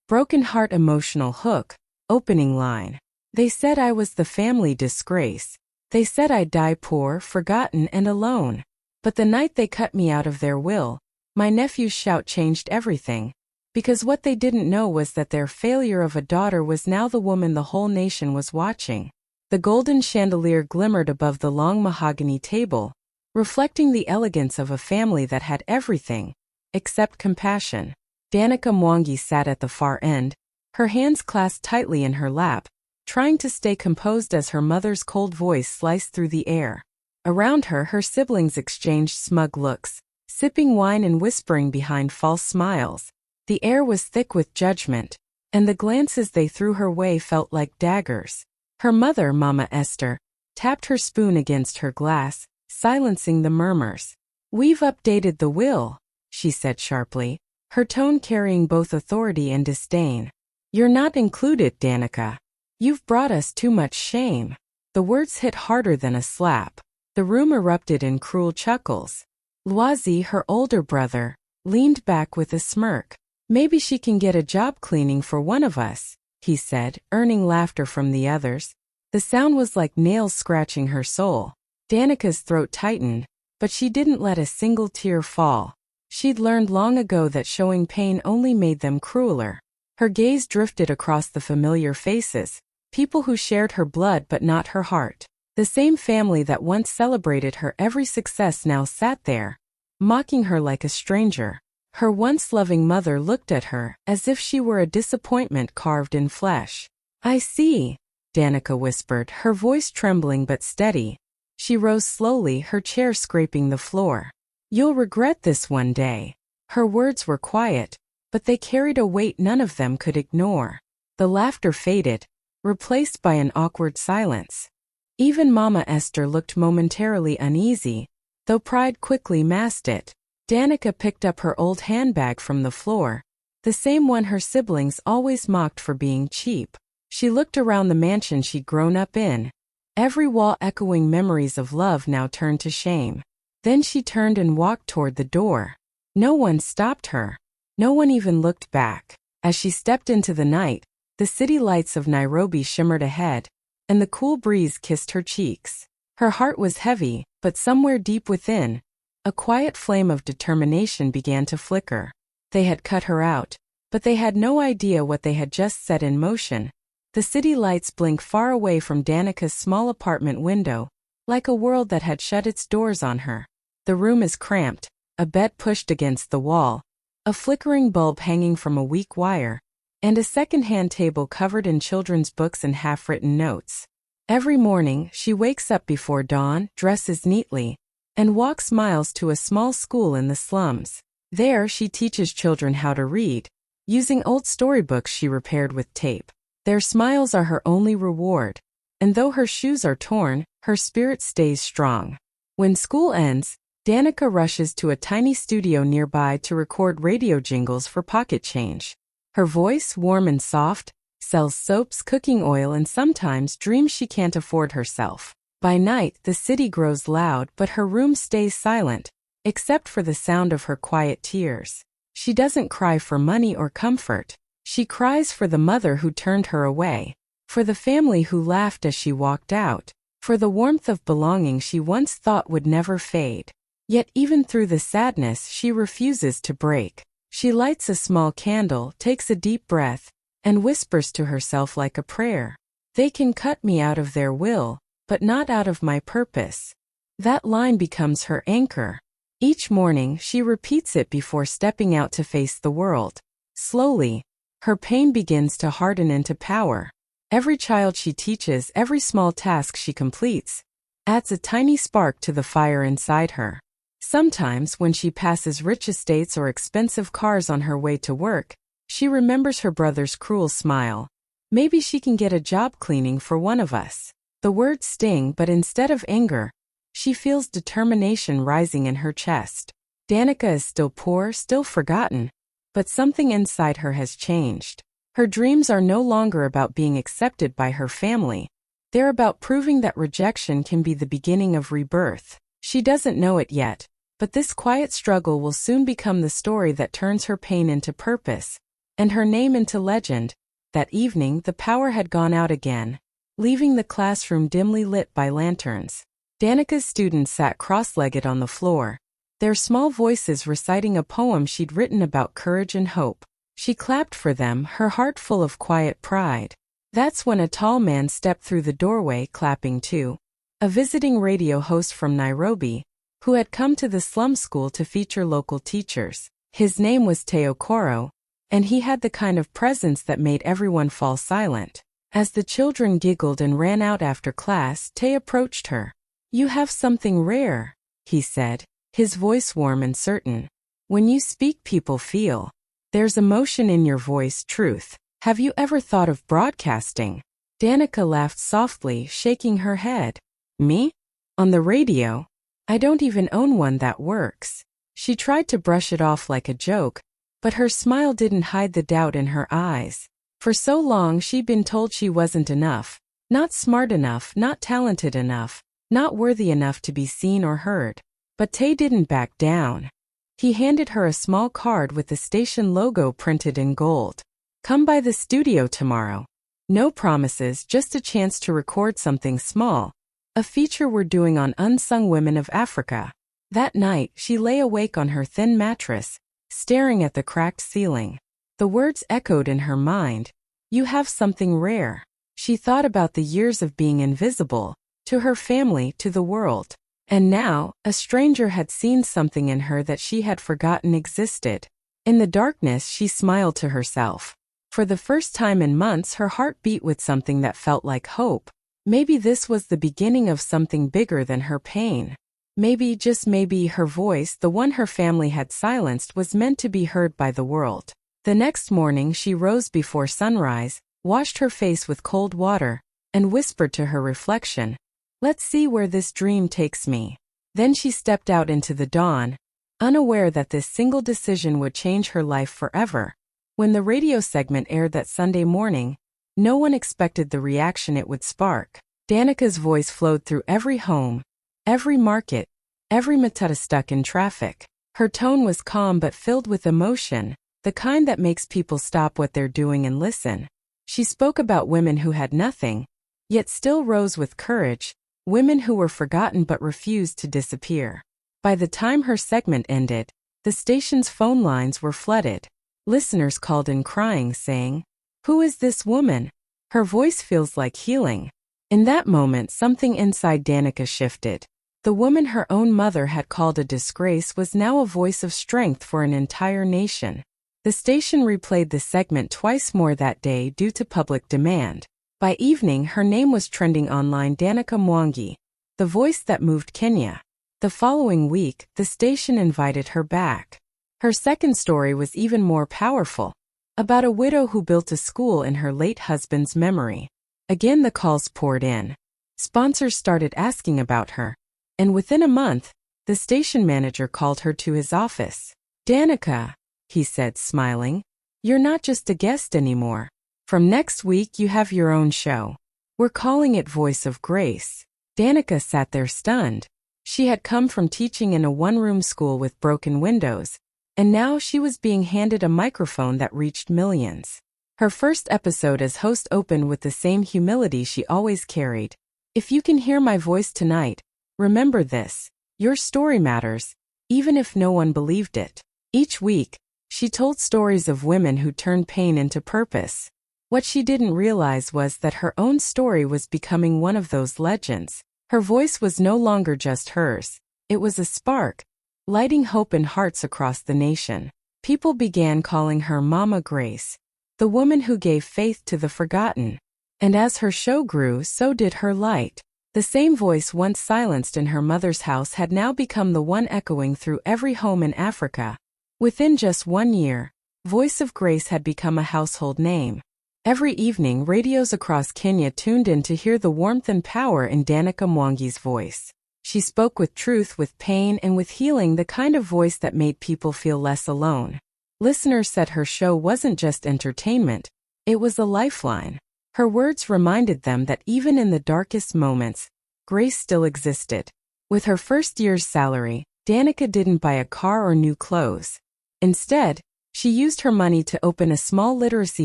Broken heart emotional hook. Opening line. They said I was the family disgrace. They said I'd die poor, forgotten and alone. But the night they cut me out of their will, my nephew's shout changed everything. Because what they didn't know was that their failure of a daughter was now the woman the whole nation was watching. The golden chandelier glimmered above the long mahogany table, reflecting the elegance of a family that had everything, except compassion. Danica Mwangi sat at the far end, her hands clasped tightly in her lap, trying to stay composed as her mother's cold voice sliced through the air. Around her, her siblings exchanged smug looks, sipping wine and whispering behind false smiles. The air was thick with judgment, and the glances they threw her way felt like daggers. Her mother, Mama Esther, tapped her spoon against her glass, silencing the murmurs. "We've updated the will," she said sharply, her tone carrying both authority and disdain. "You're not included, Danica. You've brought us too much shame." The words hit harder than a slap. The room erupted in cruel chuckles. Loisy, her older brother, leaned back with a smirk. "Maybe she can get a job cleaning for one of us," he said, earning laughter from the others. The sound was like nails scratching her soul. Danica's throat tightened, but she didn't let a single tear fall. She'd learned long ago that showing pain only made them crueler. Her gaze drifted across the familiar faces, people who shared her blood but not her heart. The same family that once celebrated her every success now sat there, mocking her like a stranger. Her once loving mother looked at her as if she were a disappointment carved in flesh. "I see," Danica whispered, her voice trembling but steady. She rose slowly, her chair scraping the floor. "You'll regret this one day." Her words were quiet, but they carried a weight none of them could ignore. The laughter faded, replaced by an awkward silence. Even Mama Esther looked momentarily uneasy, though pride quickly masked it. Danica picked up her old handbag from the floor, the same one her siblings always mocked for being cheap. She looked around the mansion she'd grown up in, every wall echoing memories of love now turned to shame. Then she turned and walked toward the door. No one stopped her. No one even looked back. As she stepped into the night, the city lights of Nairobi shimmered ahead, and the cool breeze kissed her cheeks. Her heart was heavy, but somewhere deep within, a quiet flame of determination began to flicker. They had cut her out, but they had no idea what they had just set in motion. The city lights blinked far away from Danica's small apartment window, like a world that had shut its doors on her. The room is cramped, a bed pushed against the wall, a flickering bulb hanging from a weak wire, and a second-hand table covered in children's books and half-written notes. Every morning, she wakes up before dawn, dresses neatly, and walks miles to a small school in the slums. There, she teaches children how to read, using old storybooks she repaired with tape. Their smiles are her only reward, and though her shoes are torn, her spirit stays strong. When school ends, Danica rushes to a tiny studio nearby to record radio jingles for pocket change. Her voice, warm and soft, sells soaps, cooking oil, and sometimes dreams she can't afford herself. By night, the city grows loud, but her room stays silent, except for the sound of her quiet tears. She doesn't cry for money or comfort. She cries for the mother who turned her away, for the family who laughed as she walked out, for the warmth of belonging she once thought would never fade. Yet even through the sadness, she refuses to break. She lights a small candle, takes a deep breath, and whispers to herself like a prayer. "They can cut me out of their will, but not out of my purpose." That line becomes her anchor. Each morning, she repeats it before stepping out to face the world. Slowly, her pain begins to harden into power. Every child she teaches, every small task she completes, adds a tiny spark to the fire inside her. Sometimes, when she passes rich estates or expensive cars on her way to work, she remembers her brother's cruel smile. "Maybe she can get a job cleaning for one of us." The words sting, but instead of anger, she feels determination rising in her chest. Danica is still poor, still forgotten, but something inside her has changed. Her dreams are no longer about being accepted by her family. They're about proving that rejection can be the beginning of rebirth. She doesn't know it yet, but this quiet struggle will soon become the story that turns her pain into purpose, and her name into legend. That evening the power had gone out again, leaving the classroom dimly lit by lanterns. Danica's students sat cross-legged on the floor, their small voices reciting a poem she'd written about courage and hope. She clapped for them, her heart full of quiet pride. That's when a tall man stepped through the doorway, clapping too. A visiting radio host from Nairobi, who had come to the slum school to feature local teachers. His name was Teokoro, and he had the kind of presence that made everyone fall silent. As the children giggled and ran out after class, Te approached her. "You have something rare," he said, his voice warm and certain. "When you speak, people feel. There's emotion in your voice, truth. Have you ever thought of broadcasting?" Danica laughed softly, shaking her head. "Me? On the radio? I don't even own one that works." She tried to brush it off like a joke, but her smile didn't hide the doubt in her eyes. For so long she'd been told she wasn't enough, not smart enough, not talented enough, not worthy enough to be seen or heard. But Te didn't back down. He handed her a small card with the station logo printed in gold. "Come by the studio tomorrow. No promises, just a chance to record something small. A feature we're doing on unsung women of Africa." That night, she lay awake on her thin mattress, staring at the cracked ceiling. The words echoed in her mind. "You have something rare." She thought about the years of being invisible, to her family, to the world. And now, a stranger had seen something in her that she had forgotten existed. In the darkness, she smiled to herself. For the first time in months, her heart beat with something that felt like hope. Maybe this was the beginning of something bigger than her pain. Maybe, just maybe, her voice, the one her family had silenced, was meant to be heard by the world. The next morning, she rose before sunrise, washed her face with cold water, and whispered to her reflection, "Let's see where this dream takes me." Then she stepped out into the dawn, unaware that this single decision would change her life forever. When the radio segment aired that Sunday morning, no one expected the reaction it would spark. Danica's voice flowed through every home, every market, every matata stuck in traffic. Her tone was calm but filled with emotion, the kind that makes people stop what they're doing and listen. She spoke about women who had nothing, yet still rose with courage, women who were forgotten but refused to disappear. By the time her segment ended, the station's phone lines were flooded. Listeners called in crying, saying, "Who is this woman? Her voice feels like healing." In that moment, something inside Danica shifted. The woman her own mother had called a disgrace was now a voice of strength for an entire nation. The station replayed the segment twice more that day due to public demand. By evening, her name was trending online, Danica Mwangi, the voice that moved Kenya. The following week, the station invited her back. Her second story was even more powerful, about a widow who built a school in her late husband's memory. Again, the calls poured in. Sponsors started asking about her, and within a month, the station manager called her to his office. "Danica," he said, smiling, "you're not just a guest anymore. From next week, you have your own show. We're calling it Voice of Grace." Danica sat there stunned. She had come from teaching in a one-room school with broken windows, and now she was being handed a microphone that reached millions. Her first episode as host opened with the same humility she always carried. "If you can hear my voice tonight, remember this. Your story matters, even if no one believed it." Each week, she told stories of women who turned pain into purpose. What she didn't realize was that her own story was becoming one of those legends. Her voice was no longer just hers. It was a spark, lighting hope in hearts across the nation. People began calling her Mama Grace, the woman who gave faith to the forgotten. And as her show grew, so did her light. The same voice once silenced in her mother's house had now become the one echoing through every home in Africa. Within just 1 year, Voice of Grace had become a household name. Every evening, radios across Kenya tuned in to hear the warmth and power in Danica Mwangi's voice. She spoke with truth, with pain, and with healing, the kind of voice that made people feel less alone. Listeners said her show wasn't just entertainment, it was a lifeline. Her words reminded them that even in the darkest moments, grace still existed. With her first year's salary, Danica didn't buy a car or new clothes. Instead, She used her money to open a small literacy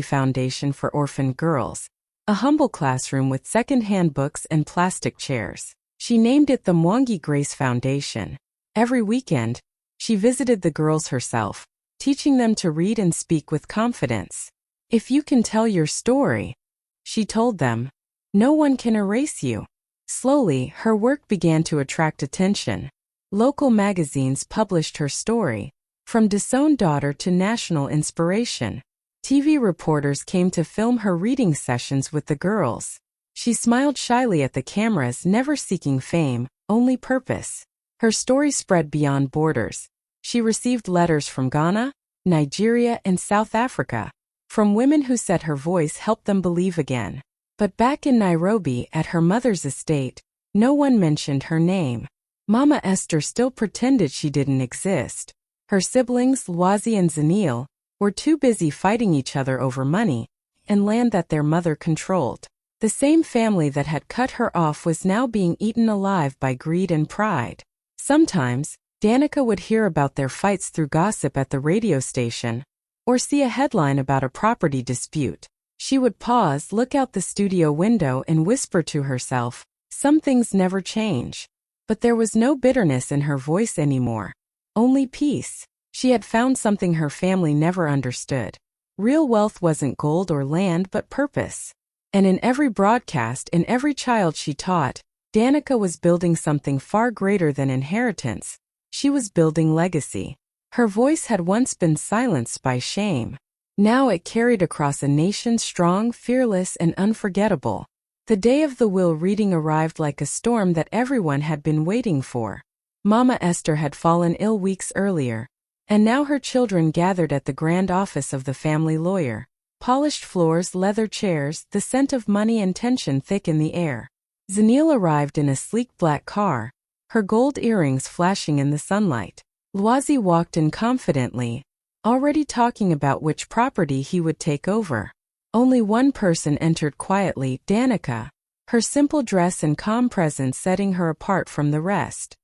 foundation for orphaned girls, a humble classroom with second-hand books and plastic chairs. She named it the Mwangi Grace Foundation. Every weekend, she visited the girls herself, teaching them to read and speak with confidence. If you can tell your story, she told them, no one can erase you. Slowly, her work began to attract attention. Local magazines published her story, from disowned daughter to national inspiration. TV reporters came to film her reading sessions with the girls. She smiled shyly at the cameras, never seeking fame, only purpose. Her story spread beyond borders. She received letters from Ghana, Nigeria, and South Africa, from women who said her voice helped them believe again. But back in Nairobi, at her mother's estate, no one mentioned her name. Mama Esther still pretended she didn't exist. Her siblings, Lwazi and Zanil, were too busy fighting each other over money and land that their mother controlled. The same family that had cut her off was now being eaten alive by greed and pride. Sometimes, Danica would hear about their fights through gossip at the radio station, or see a headline about a property dispute. She would pause, look out the studio window, and whisper to herself, some things never change. But there was no bitterness in her voice anymore. Only peace. She had found something her family never understood. Real wealth wasn't gold or land but purpose. And in every broadcast, in every child she taught, Danica was building something far greater than inheritance. She was building legacy. Her voice had once been silenced by shame. Now it carried across a nation strong, fearless, and unforgettable. The day of the will reading arrived like a storm that everyone had been waiting for. Mama Esther had fallen ill weeks earlier, and now her children gathered at the grand office of the family lawyer. Polished floors, leather chairs, the scent of money and tension thick in the air. Zanil arrived in a sleek black car, her gold earrings flashing in the sunlight. Lwazi walked in confidently, already talking about which property he would take over. Only one person entered quietly, Danica, her simple dress and calm presence setting her apart from the rest.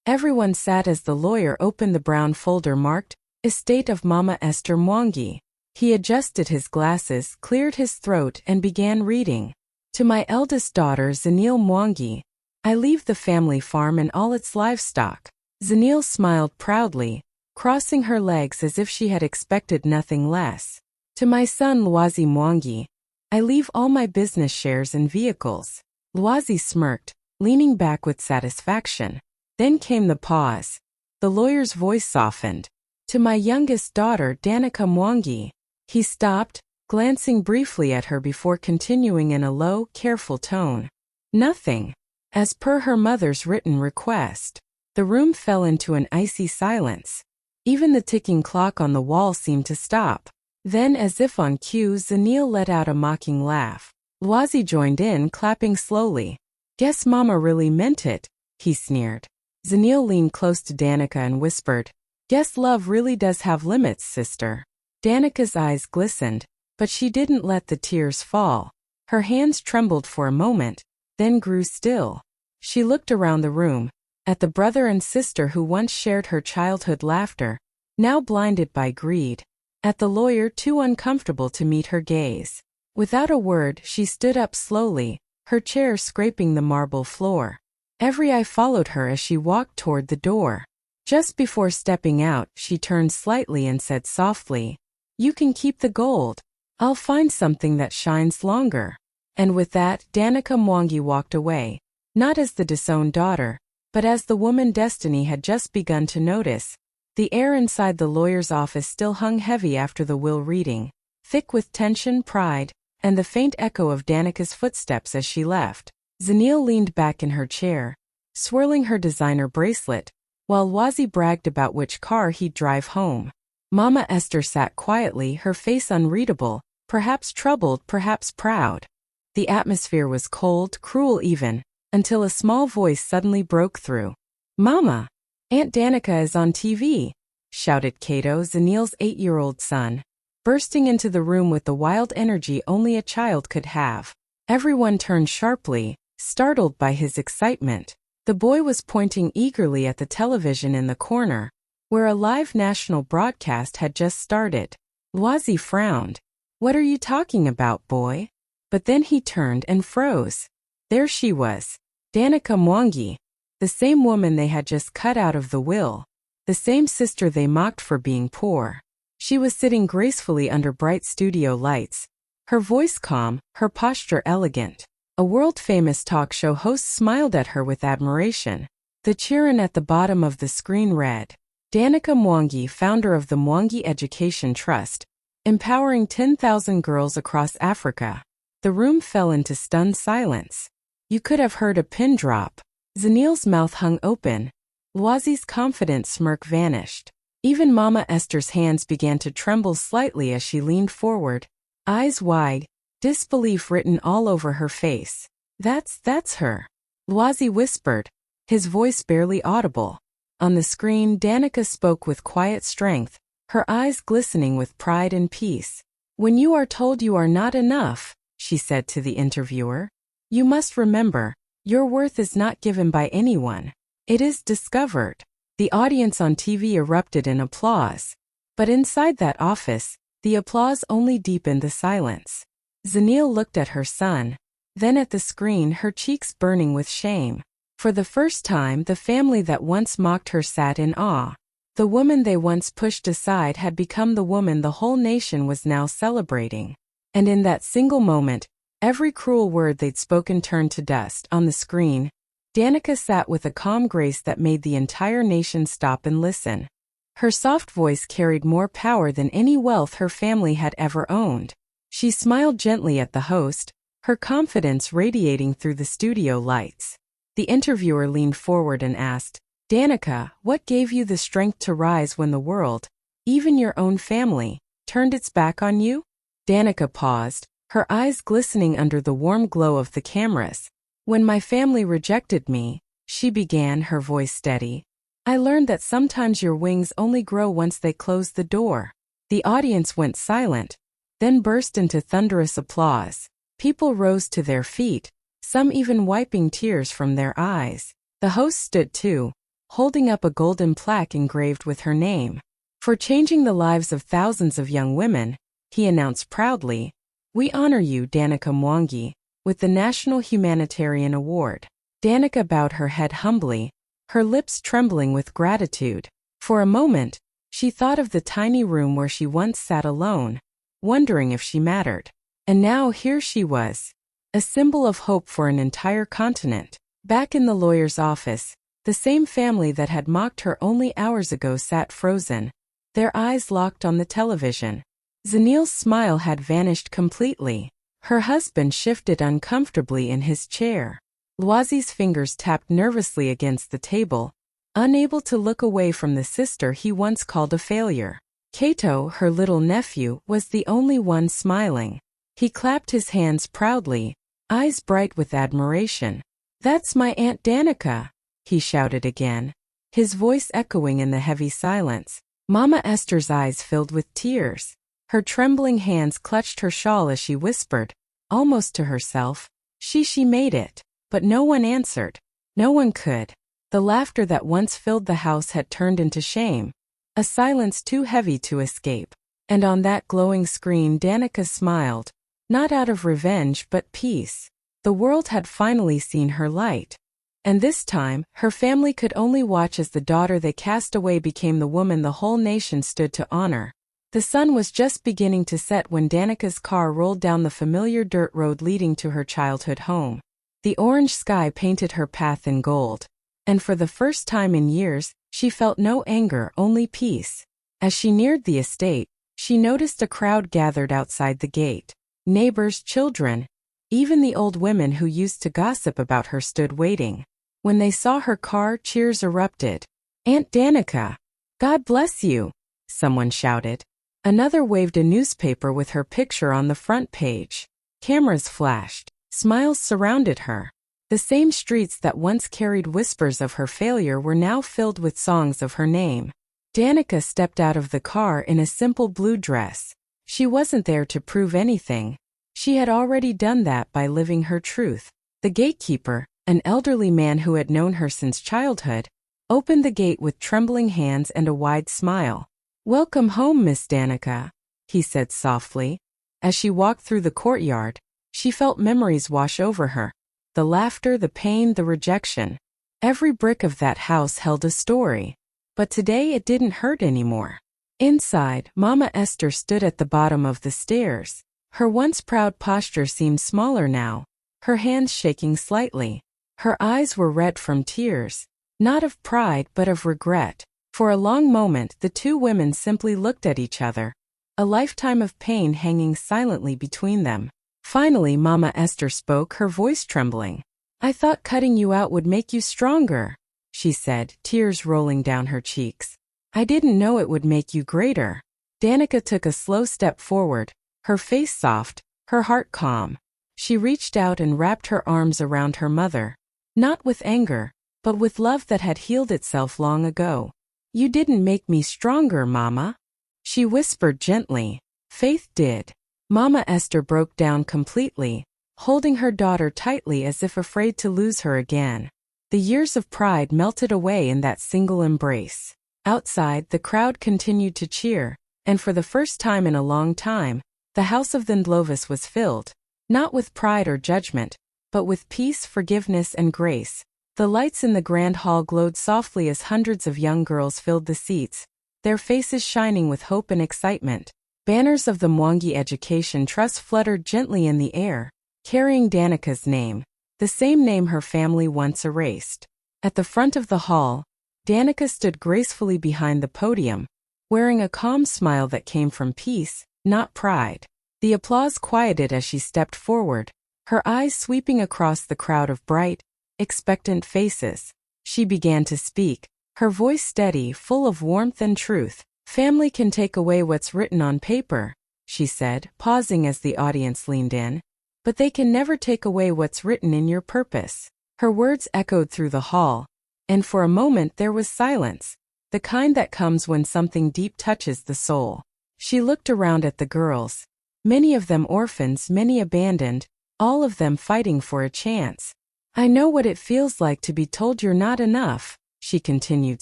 Everyone sat as the lawyer opened the brown folder marked, Estate of Mama Esther Mwangi. He adjusted his glasses, cleared his throat, and began reading. To my eldest daughter Zanil Mwangi, I leave the family farm and all its livestock. Zanil smiled proudly, crossing her legs as if she had expected nothing less. To my son Lwazi Mwangi, I leave all my business shares and vehicles. Lwazi smirked, leaning back with satisfaction. Then came the pause. The lawyer's voice softened. To my youngest daughter Danica Mwangi. He stopped, glancing briefly at her before continuing in a low, careful tone. Nothing. As per her mother's written request. The room fell into an icy silence. Even the ticking clock on the wall seemed to stop. Then, as if on cue, Zanil let out a mocking laugh. Lwazi joined in, clapping slowly. Guess Mama really meant it, he sneered. Zanil leaned close to Danica and whispered, Guess love really does have limits, sister. Danica's eyes glistened, but she didn't let the tears fall. Her hands trembled for a moment, then grew still. She looked around the room, at the brother and sister who once shared her childhood laughter, now blinded by greed. At the lawyer, too uncomfortable to meet her gaze. Without a word, she stood up slowly, her chair scraping the marble floor. Every eye followed her as she walked toward the door. Just before stepping out, she turned slightly and said softly, You can keep the gold. I'll find something that shines longer. And with that, Danica Mwangi walked away, not as the disowned daughter, but as the woman destiny had just begun to notice. The air inside the lawyer's office still hung heavy after the will reading, thick with tension, pride, and the faint echo of Danica's footsteps as she left. Zanil leaned back in her chair, swirling her designer bracelet, while Lwazi bragged about which car he'd drive home. Mama Esther sat quietly, her face unreadable, perhaps troubled, perhaps proud. The atmosphere was cold, cruel even, until a small voice suddenly broke through. Mama! Aunt Danica is on TV, shouted Cato, Zanil's 8-year-old son, bursting into the room with the wild energy only a child could have. Everyone turned sharply, startled by his excitement. The boy was pointing eagerly at the television in the corner, where a live national broadcast had just started. Lwazi frowned. What are you talking about, boy? But then he turned and froze. There she was, Danica Mwangi, the same woman they had just cut out of the will, the same sister they mocked for being poor. She was sitting gracefully under bright studio lights, her voice calm, her posture elegant. A world-famous talk show host smiled at her with admiration. The cheerin at the bottom of the screen read, Danica Mwangi, founder of the Mwangi Education Trust, empowering 10,000 girls across Africa. The room fell into stunned silence. You could have heard a pin drop. Zanil's mouth hung open. Lwazi's confident smirk vanished. Even Mama Esther's hands began to tremble slightly as she leaned forward, eyes wide, disbelief written all over her face. That's her. Lwazi whispered, his voice barely audible. On the screen, Danica spoke with quiet strength, her eyes glistening with pride and peace. When you are told you are not enough, she said to the interviewer, you must remember, your worth is not given by anyone. It is discovered. The audience on TV erupted in applause. But inside that office, the applause only deepened the silence. Zanil looked at her son, then at the screen, her cheeks burning with shame. For the first time, the family that once mocked her sat in awe. The woman they once pushed aside had become the woman the whole nation was now celebrating. And in that single moment, every cruel word they'd spoken turned to dust. On the screen, Danica sat with a calm grace that made the entire nation stop and listen. Her soft voice carried more power than any wealth her family had ever owned. She smiled gently at the host, her confidence radiating through the studio lights. The interviewer leaned forward and asked, Danica, what gave you the strength to rise when the world, even your own family, turned its back on you? Danica paused, her eyes glistening under the warm glow of the cameras. When my family rejected me, she began, her voice steady, I learned that sometimes your wings only grow once they close the door. The audience went silent, then burst into thunderous applause. People rose to their feet, some even wiping tears from their eyes. The host stood too, holding up a golden plaque engraved with her name. For changing the lives of thousands of young women, he announced proudly, we honor you, Danica Mwangi, with the National Humanitarian Award. Danica bowed her head humbly, her lips trembling with gratitude. For a moment, she thought of the tiny room where she once sat alone, wondering if she mattered. And now here she was, a symbol of hope for an entire continent. Back in the lawyer's office, the same family that had mocked her only hours ago sat frozen, their eyes locked on the television. Zanil's smile had vanished completely. Her husband shifted uncomfortably in his chair. Lwazi's fingers tapped nervously against the table, unable to look away from the sister he once called a failure. Kato, her little nephew, was the only one smiling. He clapped his hands proudly, eyes bright with admiration. That's my Aunt Danica, he shouted again, his voice echoing in the heavy silence. Mama Esther's eyes filled with tears. Her trembling hands clutched her shawl as she whispered, almost to herself, she made it. But no one answered. No one could. The laughter that once filled the house had turned into shame, a silence too heavy to escape. And on that glowing screen Danica smiled, not out of revenge but peace. The world had finally seen her light. And this time, her family could only watch as the daughter they cast away became the woman the whole nation stood to honor. The sun was just beginning to set when Danica's car rolled down the familiar dirt road leading to her childhood home. The orange sky painted her path in gold. And for the first time in years, she felt no anger, only peace. As she neared the estate, she noticed a crowd gathered outside the gate. Neighbors, children, even the old women who used to gossip about her stood waiting. When they saw her car, cheers erupted. Aunt Danica, God bless you, someone shouted. Another waved a newspaper with her picture on the front page. Cameras flashed. Smiles surrounded her. The same streets that once carried whispers of her failure were now filled with songs of her name. Danica stepped out of the car in a simple blue dress. She wasn't there to prove anything. She had already done that by living her truth. The gatekeeper, an elderly man who had known her since childhood, opened the gate with trembling hands and a wide smile. Welcome home, Miss Danica. he said softly. As she walked through the courtyard, she felt memories wash over her. The laughter, the pain, the rejection. Every brick of that house held a story. But today it didn't hurt anymore. Inside, Mama Esther stood at the bottom of the stairs. Her once proud posture seemed smaller now, her hands shaking slightly. Her eyes were red from tears, not of pride but of regret. For a long moment the two women simply looked at each other, a lifetime of pain hanging silently between them. Finally Mama Esther spoke, her voice trembling. "I thought cutting you out would make you stronger," she said, tears rolling down her cheeks. "I didn't know it would make you greater." Danica took a slow step forward, her face soft, her heart calm. She reached out and wrapped her arms around her mother, not with anger, but with love that had healed itself long ago. "You didn't make me stronger, Mama," she whispered gently. "Faith did." Mama Esther broke down completely, holding her daughter tightly as if afraid to lose her again. The years of pride melted away in that single embrace. Outside, the crowd continued to cheer, and for the first time in a long time, the house of the Ndlovis was filled, not with pride or judgment, but with peace, forgiveness, and grace. The lights in the grand hall glowed softly as hundreds of young girls filled the seats, their faces shining with hope and excitement. Banners of the Mwangi Education Trust fluttered gently in the air, carrying Danica's name, the same name her family once erased. At the front of the hall, Danica stood gracefully behind the podium, wearing a calm smile that came from peace, not pride. The applause quieted as she stepped forward, her eyes sweeping across the crowd of bright, expectant faces. She began to speak, her voice steady, full of warmth and truth. "Family can take away what's written on paper," she said, pausing as the audience leaned in, "but they can never take away what's written in your purpose." Her words echoed through the hall, and for a moment there was silence, the kind that comes when something deep touches the soul. She looked around at the girls, many of them orphans, many abandoned, all of them fighting for a chance. "I know what it feels like to be told you're not enough," she continued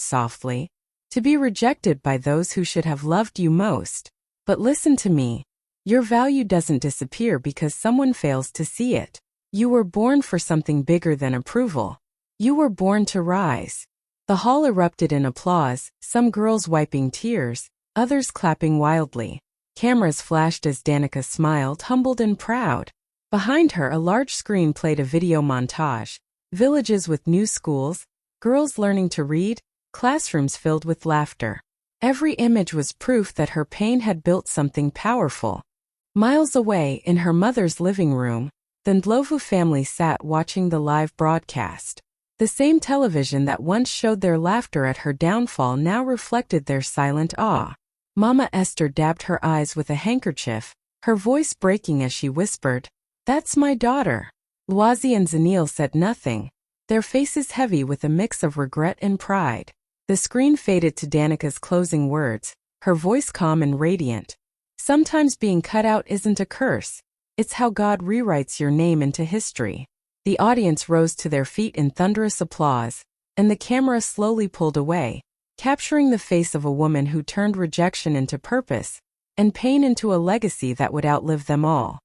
softly, "to be rejected by those who should have loved you most. But listen to me. Your value doesn't disappear because someone fails to see it. You were born for something bigger than approval. You were born to rise." The hall erupted in applause, some girls wiping tears, others clapping wildly. Cameras flashed as Danica smiled, humbled and proud. Behind her, a large screen played a video montage. Villages with new schools, girls learning to read, classrooms filled with laughter. Every image was proof that her pain had built something powerful. Miles away, in her mother's living room, the Ndlovu family sat watching the live broadcast. The same television that once showed their laughter at her downfall now reflected their silent awe. Mama Esther dabbed her eyes with a handkerchief, her voice breaking as she whispered, "That's my daughter." Lwazi and Zanil said nothing, their faces heavy with a mix of regret and pride. The screen faded to Danica's closing words, her voice calm and radiant. "Sometimes being cut out isn't a curse. It's how God rewrites your name into history." The audience rose to their feet in thunderous applause, and the camera slowly pulled away, capturing the face of a woman who turned rejection into purpose, and pain into a legacy that would outlive them all.